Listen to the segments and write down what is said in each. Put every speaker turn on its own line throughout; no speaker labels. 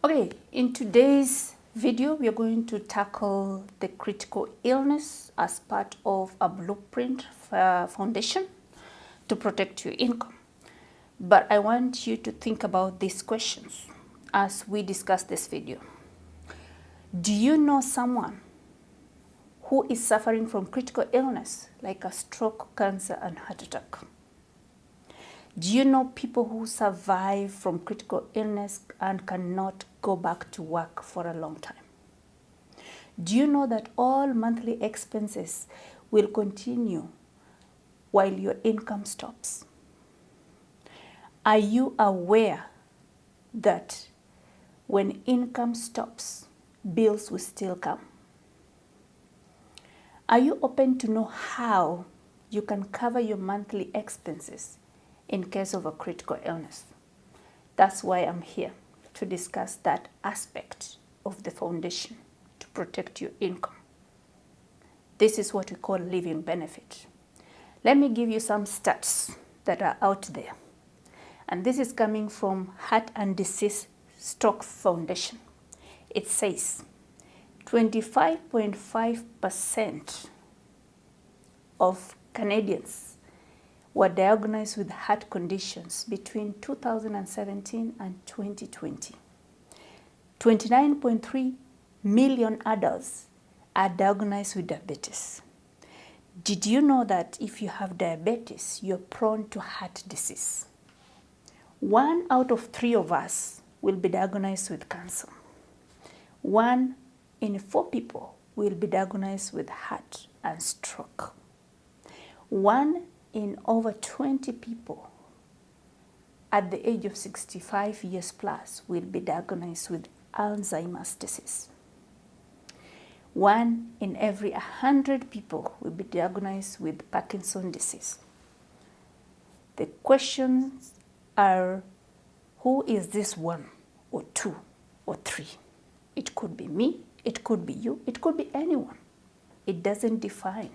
Okay, in today's video, we are going to tackle the critical illness as part of a blueprint foundation to protect your income. But I want you to think about these questions as we discuss this video. Do you know someone who is suffering from critical illness like a stroke, cancer, and heart attack? Do you know people who survive from critical illness and cannot go back to work for a long time? Do you know that all monthly expenses will continue while your income stops? Are you aware that when income stops, bills will still come? Are you open to know how you can cover your monthly expenses in case of a critical illness? That's why I'm here, to discuss that aspect of the foundation to protect your income. This is what we call living benefit. Let me give you some stats that are out there. And this is coming from Heart and Disease Stroke Foundation. It says 25.5% of Canadians were diagnosed with heart conditions between 2017 and 2020. 29.3 million adults are diagnosed with diabetes. Did you know that if you have diabetes, you're prone to heart disease? 1 out of 3 of us will be diagnosed with cancer. 1 in 4 people will be diagnosed with heart and stroke. 1 in over 20 people at the age of 65 years plus will be diagnosed with Alzheimer's disease. 1 in every 100 people will be diagnosed with Parkinson's disease. The questions are, who is this 1 or 2 or 3? It could be me, it could be you, it could be anyone. It doesn't define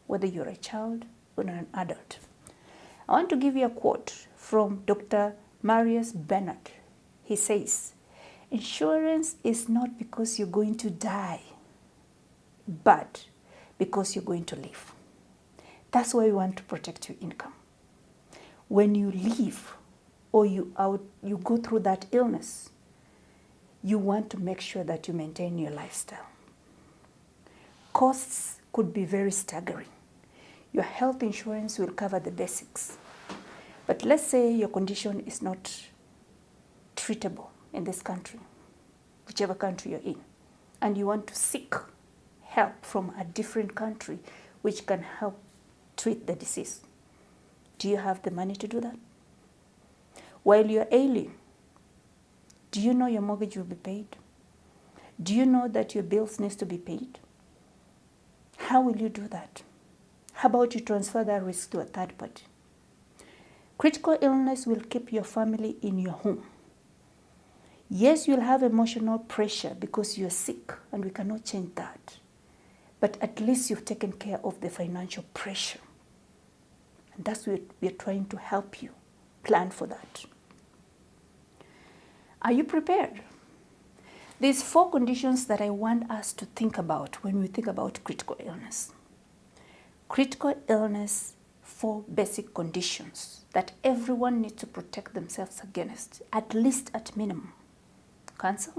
whether you're a child or an adult. I want to give you a quote from Dr. Marius Bernard. He says, insurance is not because you're going to die, but because you're going to live. That's why we want to protect your income. When you live or you go through that illness, you want to make sure that you maintain your lifestyle. Costs could be very staggering. Your health insurance will cover the basics. But let's say your condition is not treatable in this country, whichever country you're in, and you want to seek help from a different country which can help treat the disease. Do you have the money to do that? While you're ailing, do you know your mortgage will be paid? Do you know that your bills need to be paid? How will you do that? How about you transfer that risk to a third party? Critical illness will keep your family in your home. Yes, you'll have emotional pressure because you're sick, and we cannot change that. But at least you've taken care of the financial pressure. And that's what we're trying to help you plan for that. Are you prepared? There's 4 conditions that I want us to think about when we think about critical illness. Critical illness, 4 basic conditions that everyone needs to protect themselves against, at least at minimum. Cancer,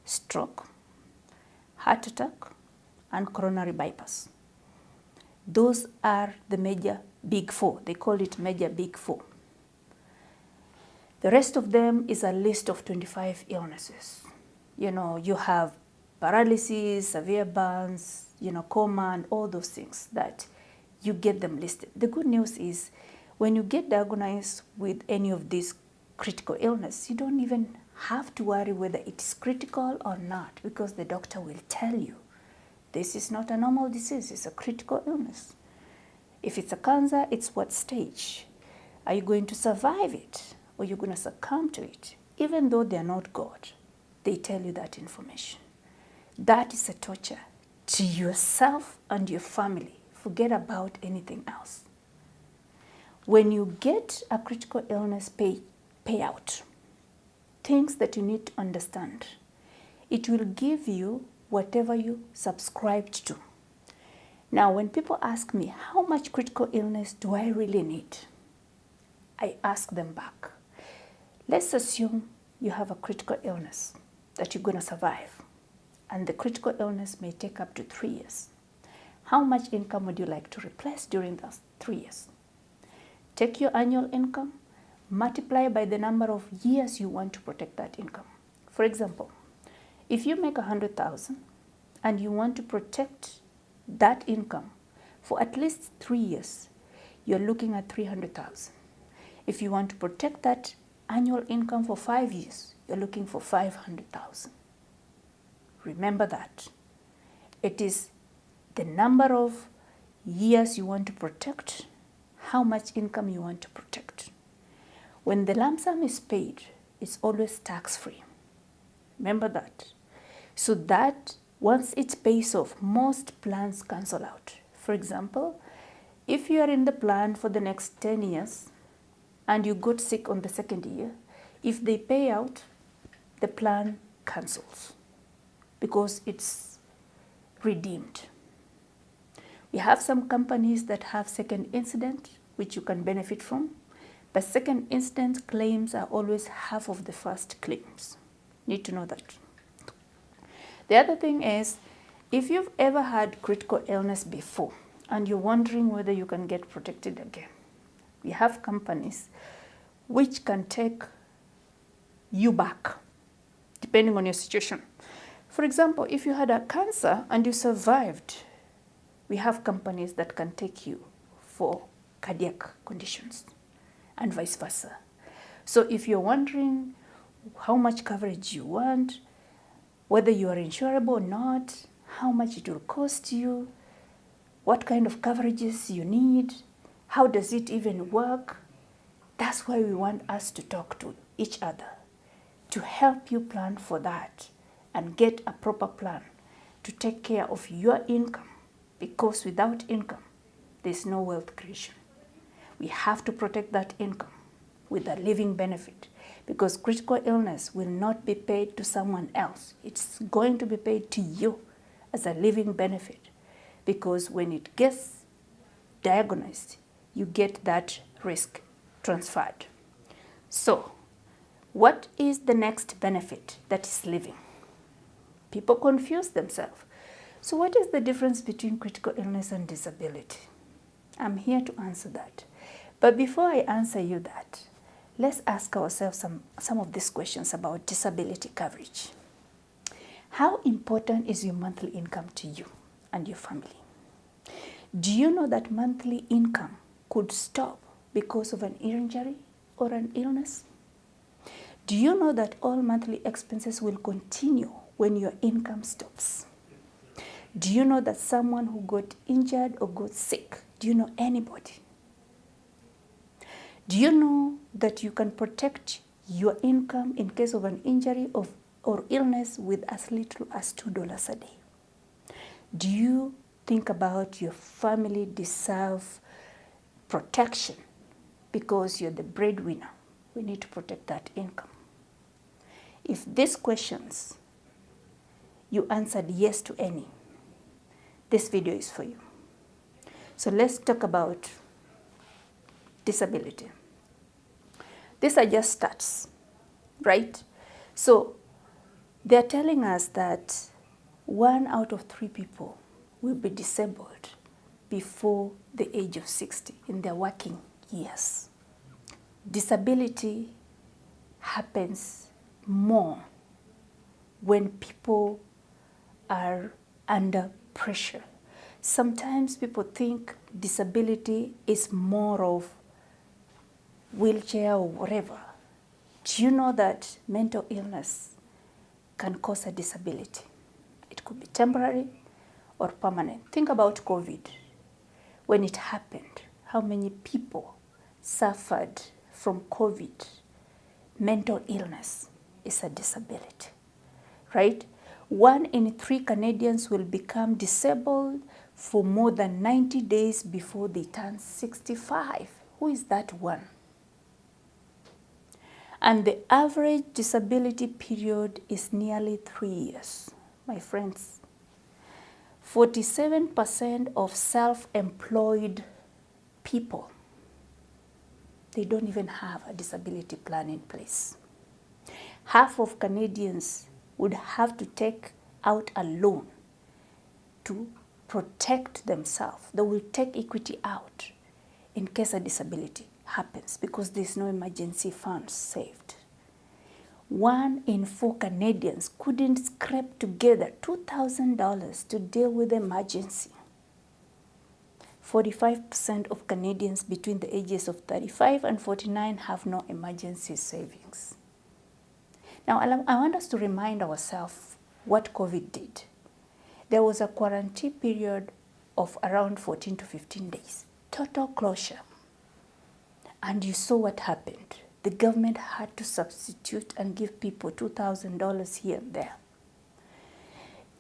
stroke, heart attack, and coronary bypass. Those are the major big 4. They call it major big 4. The rest of them is a list of 25 illnesses. You have paralysis, severe burns, coma, and all those things that you get them listed. The good news is when you get diagnosed with any of these critical illness, you don't even have to worry whether it's critical or not, because the doctor will tell you, this is not a normal disease, it's a critical illness. If it's a cancer, it's what stage? Are you going to survive it, or you're going to succumb to it? Even though they're not God, they tell you that information. That is a torture to yourself and your family. Forget about anything else. When you get a critical illness payout, things that you need to understand. It will give you whatever you subscribed to. Now, when people ask me, how much critical illness do I really need? I ask them back. Let's assume you have a critical illness that you're going to survive, and the critical illness may take up to 3 years. How much income would you like to replace during those 3 years? Take your annual income, multiply by the number of years you want to protect that income. For example, if you make 100,000 and you want to protect that income for at least 3 years, you're looking at 300,000. If you want to protect that annual income for 5 years, you're looking for 500,000. Remember that. It is the number of years you want to protect, how much income you want to protect. When the lump sum is paid, it's always tax-free. Remember that. So that once it pays off, most plans cancel out. For example, if you are in the plan for the next 10 years and you got sick on the second year, if they pay out, the plan cancels because it's redeemed. We have some companies that have second incident, which you can benefit from, but second incident claims are always half of the first claims. Need to know that. The other thing is, if you've ever had critical illness before and you're wondering whether you can get protected again, we have companies which can take you back depending on your situation. For example, if you had a cancer and you survived, we have companies that can take you for cardiac conditions and vice versa. So if you're wondering how much coverage you want, whether you are insurable or not, how much it will cost you, what kind of coverages you need, how does it even work, that's why we want us to talk to each other to help you plan for that and get a proper plan to take care of your income, because without income, there's no wealth creation. We have to protect that income with a living benefit, because critical illness will not be paid to someone else. It's going to be paid to you as a living benefit, because when it gets diagnosed, you get that risk transferred. So, what is the next benefit that is living? People confuse themselves. So what is the difference between critical illness and disability? I'm here to answer that. But before I answer you that, let's ask ourselves some of these questions about disability coverage. How important is your monthly income to you and your family? Do you know that monthly income could stop because of an injury or an illness? Do you know that all monthly expenses will continue when your income stops? Do you know that someone who got injured or got sick, do you know anybody? Do you know that you can protect your income in case of an injury or illness with as little as $2 a day? Do you think about your family deserve protection because you're the breadwinner? We need to protect that income. If these questions you answered yes to any, this video is for you. So let's talk about disability. These are just stats, right? So they're telling us that 1 out of 3 people will be disabled before the age of 60 in their working years. Disability happens more when people are under pressure. Sometimes people think disability is more of wheelchair or whatever. Do you know that mental illness can cause a disability? It could be temporary or permanent. Think about COVID. When it happened, how many people suffered from COVID? Mental illness is a disability, right? 1 in 3 Canadians will become disabled for more than 90 days before they turn 65. Who is that one? And the average disability period is nearly 3 years. My friends, 47% of self-employed people, they don't even have a disability plan in place. Half of Canadians would have to take out a loan to protect themselves. They will take equity out in case a disability happens because there's no emergency funds saved. 1 in 4 Canadians couldn't scrape together $2,000 to deal with the emergency. 45% of Canadians between the ages of 35 and 49 have no emergency savings. Now, I want us to remind ourselves what COVID did. There was a quarantine period of around 14 to 15 days, total closure. And you saw what happened. The government had to substitute and give people $2,000 here and there.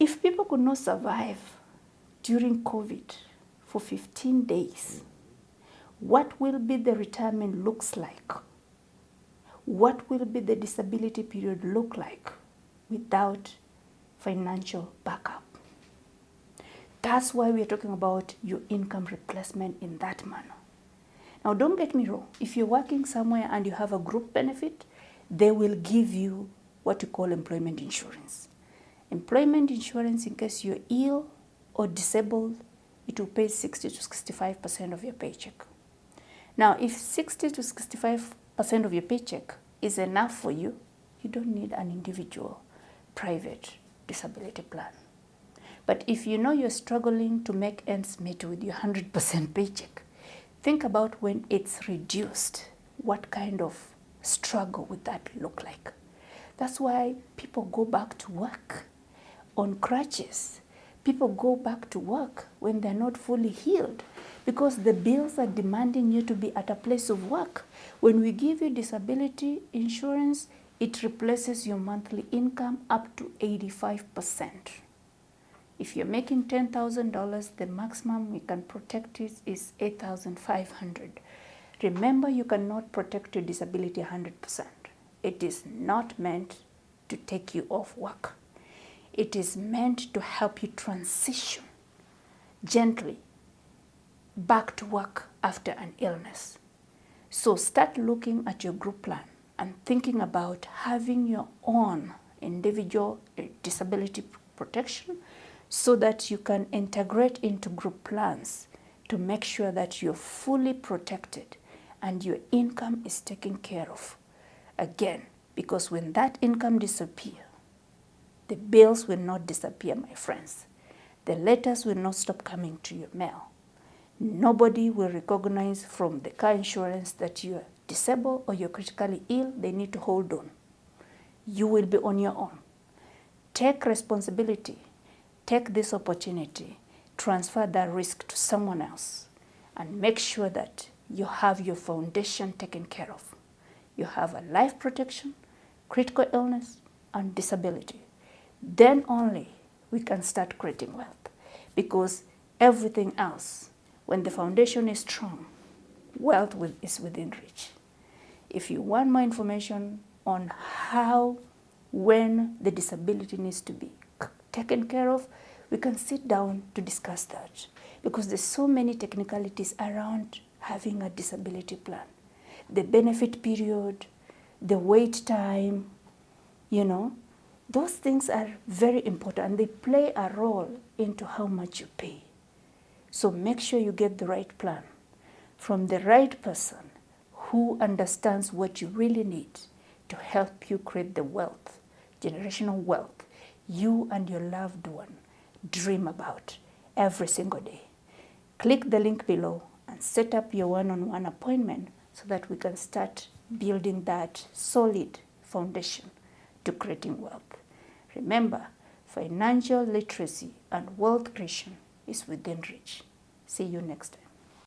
If people could not survive during COVID for 15 days, what will be the retirement looks like? What will be the disability period look like without financial backup? That's why we're talking about your income replacement in that manner. Now, don't get me wrong. If you're working somewhere and you have a group benefit, they will give you what you call employment insurance. Employment insurance, in case you're ill or disabled, it will pay 60 to 65% of your paycheck. Now, if 60 to 65% of your paycheck is enough for you, you don't need an individual private disability plan. But if you know you're struggling to make ends meet with your 100% paycheck, think about when it's reduced, what kind of struggle would that look like? That's why people go back to work on crutches. People go back to work when they're not fully healed because the bills are demanding you to be at a place of work. When we give you disability insurance, it replaces your monthly income up to 85%. If you're making $10,000, the maximum we can protect it is $8,500. Remember, you cannot protect your disability 100%. It is not meant to take you off work. It is meant to help you transition gently back to work after an illness. So start looking at your group plan and thinking about having your own individual disability protection so that you can integrate into group plans to make sure that you're fully protected and your income is taken care of. Again, because when that income disappears, the bills will not disappear, my friends. The letters will not stop coming to your mail. Nobody will recognize from the car insurance that you're disabled or you're critically ill. They need to hold on. You will be on your own. Take responsibility. Take this opportunity. Transfer that risk to someone else and make sure that you have your foundation taken care of. You have a life protection, critical illness, and disability. Then only we can start creating wealth, because everything else, when the foundation is strong, wealth is within reach. If you want more information on how, when the disability needs to be taken care of, we can sit down to discuss that, because there's so many technicalities around having a disability plan. The benefit period, the wait time, those things are very important and they play a role into how much you pay. So make sure you get the right plan from the right person who understands what you really need to help you create the wealth, generational wealth, you and your loved one dream about every single day. Click the link below and set up your one-on-one appointment so that we can start building that solid foundation to creating wealth. Remember, financial literacy and wealth creation is within reach. See you next time.